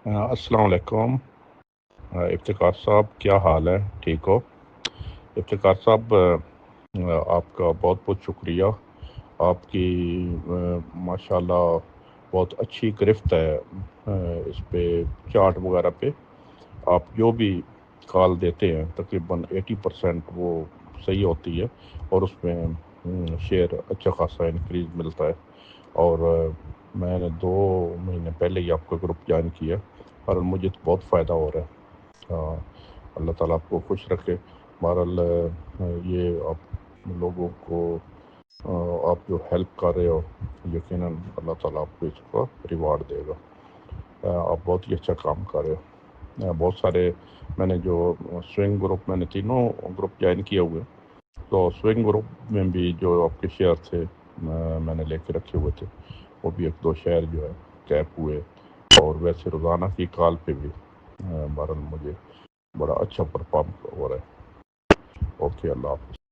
السلام علیکم۔ افتخار صاحب کیا حال ہے؟ ٹھیک ہو؟ افتخار صاحب آپ کا بہت بہت شکریہ۔ آپ کی ماشاءاللہ بہت اچھی گرفت ہے اس پہ چارٹ وغیرہ پہ۔ آپ جو بھی کال دیتے ہیں تقریباً 80% وہ صحیح ہوتی ہے، اور اس میں شیئر اچھا خاصا انکریز ملتا ہے۔ اور میں نے 2 مہینے پہلے ہی آپ کا گروپ جوائن کیا، اور مجھے تو بہت فائدہ ہو رہا ہے۔ اللہ تعالیٰ آپ کو خوش رکھے۔ بہرحال یہ آپ لوگوں کو آپ جو ہیلپ کر رہے ہو، یقیناً اللہ تعالیٰ آپ کو اس کا ریوارڈ دے گا۔ آپ بہت ہی اچھا کام کر رہے ہو۔ بہت سارے میں نے جو سوئنگ گروپ، میں نے 3 گروپ جوائن کیے ہوئے، تو سوئنگ گروپ میں بھی جو آپ کے شیئر تھے میں نے لے کے رکھے ہوئے تھے، وہ بھی 1-2 شیئر جو ہے کیپ ہوئے۔ اور ویسے روزانہ کی کال پہ بھی بہرحال مجھے بڑا اچھا پرفارم ہو رہا ہے۔ اوکے، اللہ حافظ۔